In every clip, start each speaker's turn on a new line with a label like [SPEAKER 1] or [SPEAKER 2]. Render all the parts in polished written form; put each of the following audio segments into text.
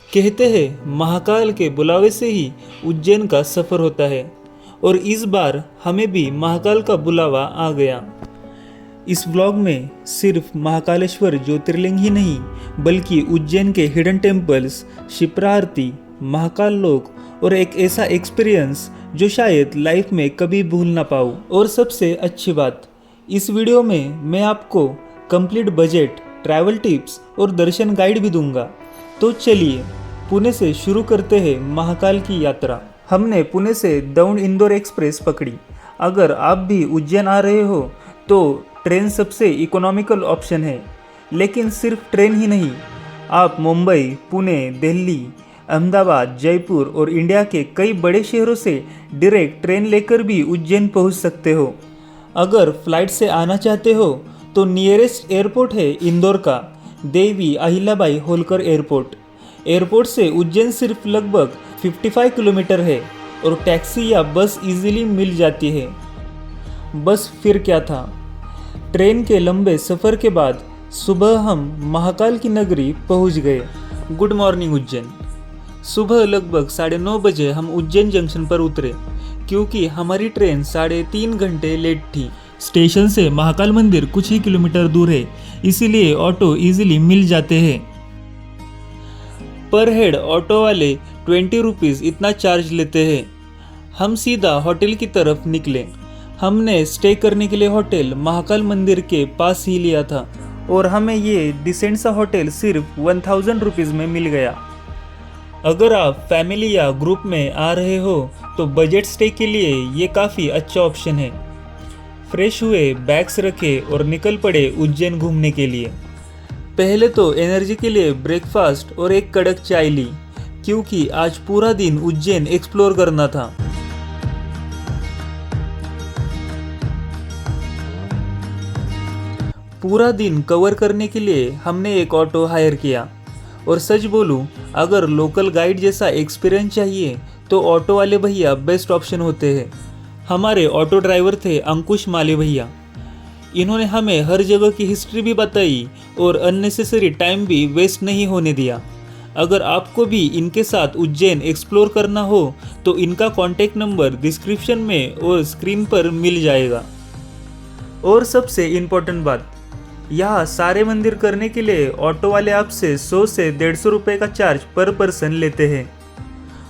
[SPEAKER 1] कहते हैं महाकाल के बुलावे से ही उज्जैन का सफर होता है और इस बार हमें भी महाकाल का बुलावा आ गया। इस व्लॉग में सिर्फ महाकालेश्वर ज्योतिर्लिंग ही नहीं बल्कि उज्जैन के हिडन टेम्पल्स, शिप्रा आरती, महाकाल लोक और एक ऐसा एक्सपीरियंस जो शायद लाइफ में कभी भूल ना पाऊँ। और सबसे अच्छी बात, इस वीडियो में मैं आपको कंप्लीट बजट, ट्रैवल टिप्स और दर्शन गाइड भी दूंगा। तो चलिए पुणे से शुरू करते हैं महाकाल की यात्रा। हमने पुणे से दौंड इंदौर एक्सप्रेस पकड़ी। अगर आप भी उज्जैन आ रहे हो तो ट्रेन सबसे इकोनॉमिकल ऑप्शन है। लेकिन सिर्फ ट्रेन ही नहीं, आप मुंबई, पुणे, दिल्ली, अहमदाबाद, जयपुर और इंडिया के कई बड़े शहरों से डायरेक्ट ट्रेन लेकर भी उज्जैन पहुंच सकते हो। अगर फ्लाइट से आना चाहते हो तो नियरेस्ट एयरपोर्ट है इंदौर का देवी अहिल्याबाई होलकर एयरपोर्ट। एयरपोर्ट से उज्जैन सिर्फ लगभग 55 किलोमीटर है और टैक्सी या बस इजीली मिल जाती है। बस फिर क्या था, ट्रेन के लंबे सफ़र के बाद सुबह हम महाकाल की नगरी पहुंच गए। Good morning Ujjain. सुबह लगभग 9:30 बजे हम उज्जैन जंक्शन पर उतरे क्योंकि हमारी ट्रेन 3.5 घंटे लेट थी। स्टेशन से महाकाल मंदिर कुछ ही किलोमीटर दूर है, इसीलिए ऑटो इजीली मिल जाते हैं। पर हेड ऑटो वाले 20 रुपीज़ इतना चार्ज लेते हैं। हम सीधा होटल की तरफ निकले। हमने स्टे करने के लिए होटल महाकाल मंदिर के पास ही लिया था और हमें ये डिसेंट सा होटल सिर्फ 1000 रुपीज़ में मिल गया। अगर आप फैमिली या ग्रुप में आ रहे हो तो बजट स्टे के लिए ये काफ़ी अच्छा ऑप्शन है। फ्रेश हुए, बैग्स रखे और निकल पड़े उज्जैन घूमने के लिए। पहले तो एनर्जी के लिए ब्रेकफास्ट और एक कड़क चाय ली क्योंकि आज पूरा दिन उज्जैन एक्सप्लोर करना था। पूरा दिन कवर करने के लिए हमने एक ऑटो हायर किया और सच बोलूं, अगर लोकल गाइड जैसा एक्सपीरियंस चाहिए तो ऑटो वाले भैया बेस्ट ऑप्शन होते हैं। हमारे ऑटो ड्राइवर थे अंकुश माले भैया। इन्होंने हमें हर जगह की हिस्ट्री भी बताई और अननेसेसरी टाइम भी वेस्ट नहीं होने दिया। अगर आपको भी इनके साथ उज्जैन एक्सप्लोर करना हो तो इनका कॉन्टैक्ट नंबर डिस्क्रिप्शन में और स्क्रीन पर मिल जाएगा। और सबसे इम्पोर्टेंट बात, यहाँ सारे मंदिर करने के लिए ऑटो वाले आपसे 100 से 150 रुपये का चार्ज पर पर्सन लेते हैं।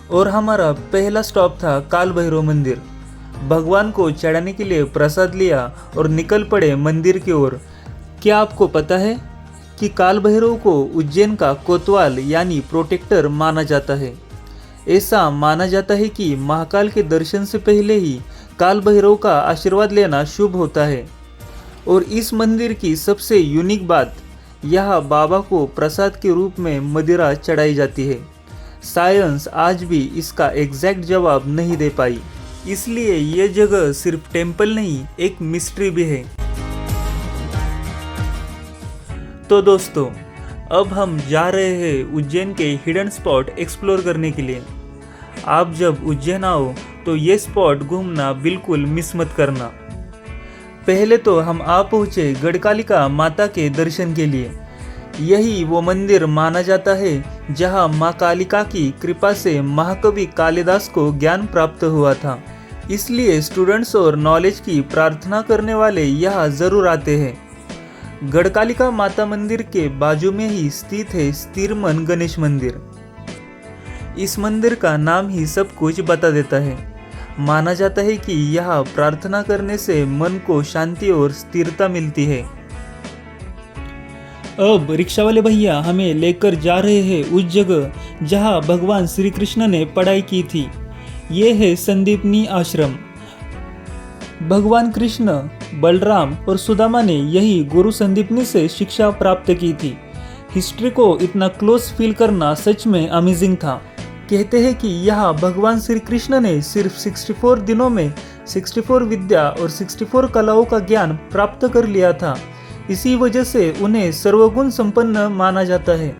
[SPEAKER 1] और हमारा पहला स्टॉप था काल भैरव मंदिर। भगवान को चढ़ाने के लिए प्रसाद लिया और निकल पड़े मंदिर की ओर। क्या आपको पता है कि काल भैरव को उज्जैन का कोतवाल यानी प्रोटेक्टर माना जाता है। ऐसा माना जाता है कि महाकाल के दर्शन से पहले ही काल भैरव का आशीर्वाद लेना शुभ होता है। और इस मंदिर की सबसे यूनिक बात, यहाँ बाबा को प्रसाद के रूप में मदिरा चढ़ाई जाती है। साइंस आज भी इसका एग्जैक्ट जवाब नहीं दे पाई, इसलिए ये जगह सिर्फ टेम्पल नहीं, एक मिस्ट्री भी है। तो दोस्तों, अब हम जा रहे हैं उज्जैन के हिडन स्पॉट एक्सप्लोर करने के लिए। आप जब उज्जैन आओ तो ये स्पॉट घूमना बिल्कुल मिस मत करना। पहले तो हम आ पहुँचे गढ़कालिका माता के दर्शन के लिए। यही वो मंदिर माना जाता है जहाँ माँ कालिका की कृपा से महाकवि कालिदास को ज्ञान प्राप्त हुआ था। इसलिए स्टूडेंट्स और नॉलेज की प्रार्थना करने वाले यहाँ जरूर आते हैं। गढ़कालिका माता मंदिर के बाजू में ही स्थित है स्थिरमन गणेश मंदिर। इस मंदिर का नाम ही सब कुछ बता देता है। माना जाता है कि यहाँ प्रार्थना करने से मन को शांति और स्थिरता मिलती है। अब रिक्शा वाले भैया हमें लेकर जा रहे हैं उस जगह जहाँ भगवान श्री कृष्ण ने पढ़ाई की थी। ये है संदीपनी आश्रम। भगवान कृष्ण, बलराम और सुदामा ने यही गुरु संदीपनी से शिक्षा प्राप्त की थी। हिस्ट्री को इतना क्लोज फील करना सच में अमेजिंग था। कहते हैं कि यहाँ भगवान श्री कृष्ण ने सिर्फ 64 दिनों में 64 विद्या और 64 कलाओं का ज्ञान प्राप्त कर लिया था। इसी वजह से उन्हें सर्वगुण संपन्न माना जाता है।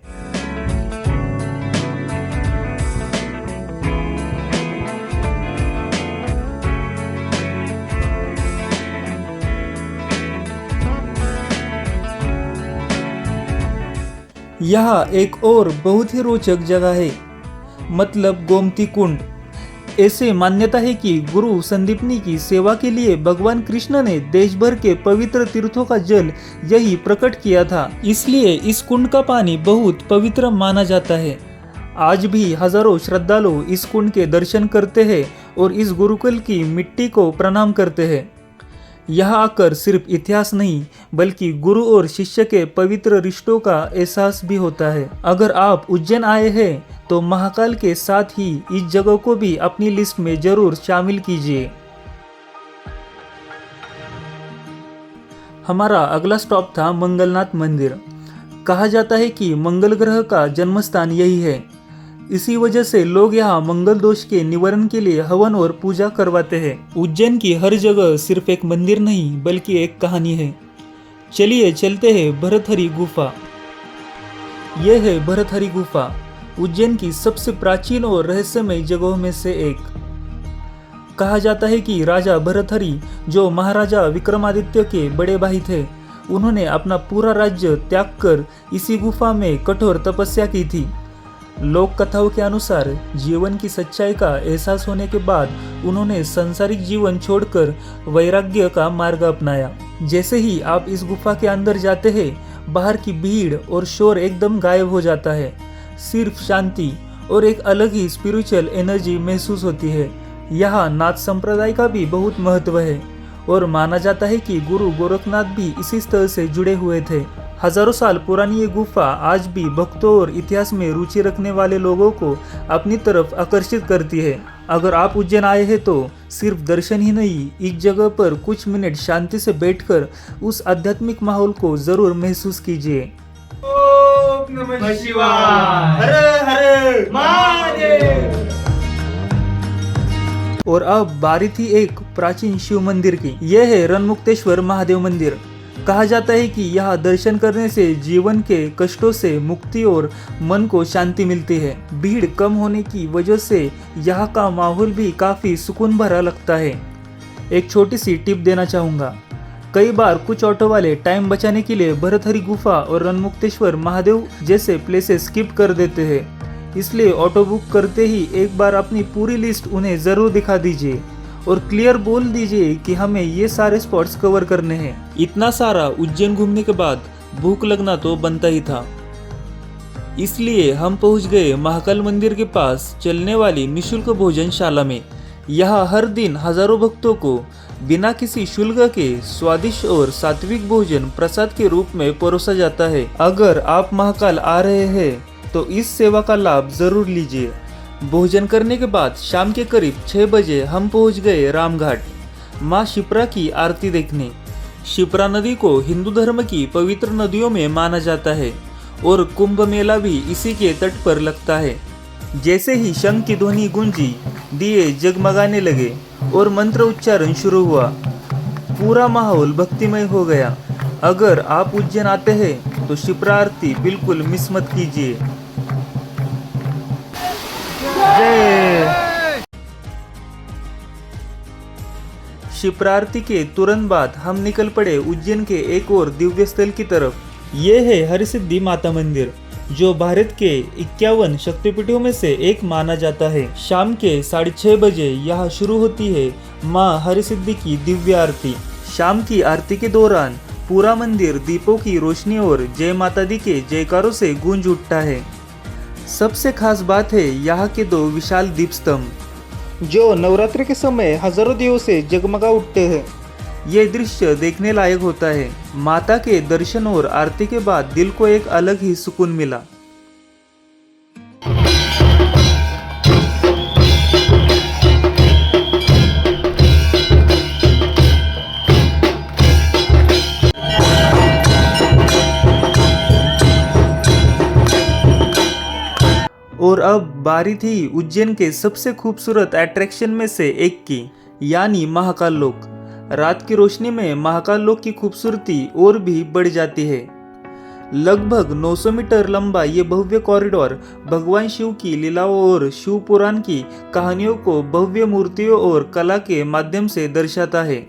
[SPEAKER 1] यहाँ एक और बहुत ही रोचक जगह है, मतलब गोमती कुंड। ऐसे मान्यता है कि गुरु संदीपनी की सेवा के लिए भगवान कृष्ण ने देश भर के पवित्र तीर्थों का जल यही प्रकट किया था, इसलिए इस कुंड का पानी बहुत पवित्र माना जाता है। आज भी हजारों श्रद्धालु इस कुंड के दर्शन करते हैं और इस गुरुकुल की मिट्टी को प्रणाम करते हैं। यहाँ आकर सिर्फ इतिहास नहीं बल्कि गुरु और शिष्य के पवित्र रिश्तों का एहसास भी होता है। अगर आप उज्जैन आए हैं तो महाकाल के साथ ही इस जगह को भी अपनी लिस्ट में जरूर शामिल कीजिए। हमारा अगला स्टॉप था मंगलनाथ मंदिर। कहा जाता है कि मंगल ग्रह का जन्मस्थान यही है, इसी वजह से लोग यहाँ मंगल दोष के निवारण के लिए हवन और पूजा करवाते हैं। उज्जैन की हर जगह सिर्फ एक मंदिर नहीं बल्कि एक कहानी है। चलिए चलते हैं भरथरी गुफा। यह है भरथरी गुफा, उज्जैन की सबसे प्राचीन और रहस्यमय जगहों में से एक। कहा जाता है कि राजा भरथरी, जो महाराजा विक्रमादित्य के बड़े भाई थे, उन्होंने अपना पूरा राज्य त्याग कर इसी गुफा में कठोर तपस्या की थी। लोक कथाओं के अनुसार जीवन की सच्चाई का एहसास होने के बाद उन्होंने सांसारिक जीवन छोड़कर वैराग्य का मार्ग अपनाया। जैसे ही आप इस गुफा के अंदर जाते हैं, बाहर की भीड़ और शोर एकदम गायब हो जाता है। सिर्फ शांति और एक अलग ही स्पिरिचुअल एनर्जी महसूस होती है। यहाँ नाथ संप्रदाय का भी बहुत महत्व है और माना जाता है कि गुरु गोरखनाथ भी इसी स्थल से जुड़े हुए थे। हजारों साल पुरानी ये गुफा आज भी भक्तों और इतिहास में रुचि रखने वाले लोगों को अपनी तरफ आकर्षित करती है। अगर आप उज्जैन आए हैं तो सिर्फ दर्शन ही नहीं, इस जगह पर कुछ मिनट शांति से बैठकर उस आध्यात्मिक माहौल को जरूर महसूस कीजिए।
[SPEAKER 2] ओम नमः शिवाय, हर हर महादेव।
[SPEAKER 1] और अब बारी थी एक प्राचीन शिव मंदिर की। यह है रणमुक्तेश्वर महादेव मंदिर। कहा जाता है कि यहाँ दर्शन करने से जीवन के कष्टों से मुक्ति और मन को शांति मिलती है। भीड़ कम होने की वजह से यहाँ का माहौल भी काफी सुकून भरा लगता है। एक छोटी सी टिप देना चाहूँगा, कई बार कुछ ऑटो वाले टाइम बचाने के लिए भरथरी गुफा और रणमुक्तेश्वर महादेव जैसे प्लेसेस स्किप कर देते हैं, इसलिए ऑटो बुक करते ही एक बार अपनी पूरी लिस्ट उन्हें जरूर दिखा दीजिए और क्लियर बोल दीजिए कि हमें ये सारे स्पॉट्स कवर करने हैं। इतना सारा उज्जैन घूमने के बाद भूख लगना तो बनता ही था, इसलिए हम पहुंच गए महाकाल मंदिर के पास चलने वाली निशुल्क भोजनशाला में। यहाँ हर दिन हजारों भक्तों को बिना किसी शुल्क के स्वादिष्ट और सात्विक भोजन प्रसाद के रूप में परोसा जाता है। अगर आप महाकाल आ रहे हैं तो इस सेवा का लाभ जरूर लीजिए। भोजन करने के बाद शाम के करीब 6 बजे हम पहुंच गए रामघाट, माँ शिप्रा की आरती देखने। शिप्रा नदी को हिंदू धर्म की पवित्र नदियों में माना जाता है और कुंभ मेला भी इसी के तट पर लगता है। जैसे ही शंख की ध्वनि गूंजी, दिए जगमगाने लगे और मंत्र उच्चारण शुरू हुआ, पूरा माहौल भक्तिमय हो गया। अगर आप उज्जैन आते हैं तो शिप्रा आरती बिल्कुल मिस मत कीजिए। शिप्रा आरती के तुरंत बाद हम निकल पड़े उज्जैन के एक और दिव्य स्थल की तरफ। ये है हरसिद्धि माता मंदिर, जो भारत के 51 शक्तिपीठों में से एक माना जाता है। शाम के 6:30 बजे यहाँ शुरू होती है माँ हरसिद्धि की दिव्य आरती। शाम की आरती के दौरान पूरा मंदिर दीपों की रोशनी और जय माता दी के जयकारों से गूंज उठता है। सबसे खास बात है यहाँ के 2 विशाल दीप स्तंभ, जो नवरात्रि के समय हजारों दियों से जगमगा उठते हैं। ये दृश्य देखने लायक होता है। माता के दर्शन और आरती के बाद दिल को एक अलग ही सुकून मिला। और अब बारी थी उज्जैन के सबसे खूबसूरत अट्रैक्शन में से एक की, यानी महाकाल लोक। रात की रोशनी में महाकाल लोक की खूबसूरती और भी बढ़ जाती है। लगभग 900 मीटर लंबा ये भव्य कॉरिडोर भगवान शिव की लीलाओं और शिव पुराण की कहानियों को भव्य मूर्तियों और कला के माध्यम से दर्शाता है।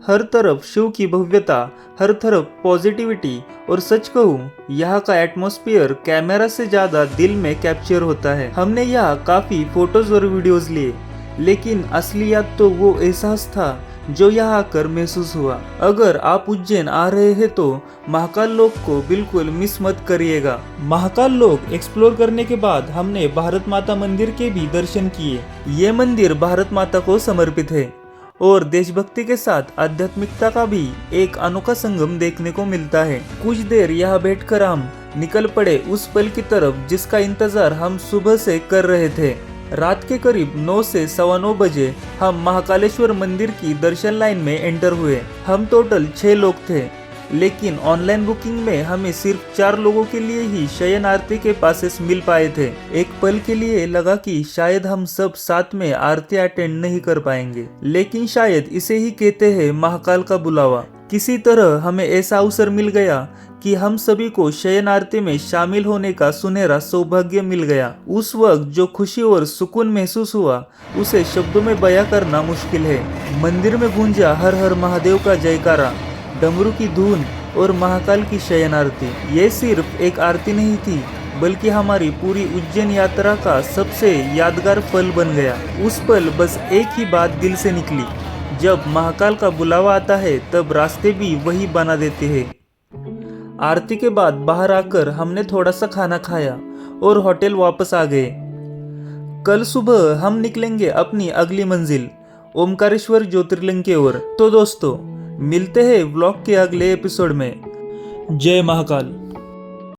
[SPEAKER 1] हर तरफ शिव की भव्यता, हर तरफ पॉजिटिविटी, और सच कहूँ यहाँ का एटमॉस्फेयर कैमरा से ज्यादा दिल में कैप्चर होता है। हमने यहाँ काफी फोटोज और वीडियोस लिए, लेकिन असलियत तो वो एहसास था जो यहाँ आकर महसूस हुआ। अगर आप उज्जैन आ रहे हैं तो महाकाल लोक को बिल्कुल मिस मत करिएगा। महाकाल लोक एक्सप्लोर करने के बाद हमने भारत माता मंदिर के भी दर्शन किए। ये मंदिर भारत माता को समर्पित है और देशभक्ति के साथ आध्यात्मिकता का भी एक अनोखा संगम देखने को मिलता है। कुछ देर यहाँ बैठकर हम निकल पड़े उस पल की तरफ जिसका इंतजार हम सुबह से कर रहे थे। रात के करीब 9 से 9:15 बजे हम महाकालेश्वर मंदिर की दर्शन लाइन में एंटर हुए। हम टोटल 6 लोग थे, लेकिन ऑनलाइन बुकिंग में हमें सिर्फ 4 लोगों के लिए ही शयन आरती के पासेस मिल पाए थे। एक पल के लिए लगा कि शायद हम सब साथ में आरती अटेंड नहीं कर पाएंगे, लेकिन शायद इसे ही कहते हैं महाकाल का बुलावा। किसी तरह हमें ऐसा अवसर मिल गया कि हम सभी को शयन आरती में शामिल होने का सुनहरा सौभाग्य मिल गया। उस वक्त जो खुशी और सुकून महसूस हुआ उसे शब्दों में बयां करना मुश्किल है। मंदिर में गूंजा हर हर महादेव का जयकारा, डमरू की धुन और महाकाल की शयन आरती। ये सिर्फ एक आरती नहीं थी, बल्कि हमारी पूरी उज्जैन यात्रा का सबसे यादगार पल बन गया। उस पल बस एक ही बात दिल से निकली, जब महाकाल का बुलावा आता है तब रास्ते भी वही बना देते हैं। आरती के बाद बाहर आकर हमने थोड़ा सा खाना खाया और होटल वापस आ गए। कल सुबह हम निकलेंगे अपनी अगली मंजिल ओमकारेश्वर ज्योतिर्लिंग की ओर। तो दोस्तों, मिलते हैं व्लॉग के अगले एपिसोड में। जय महाकाल।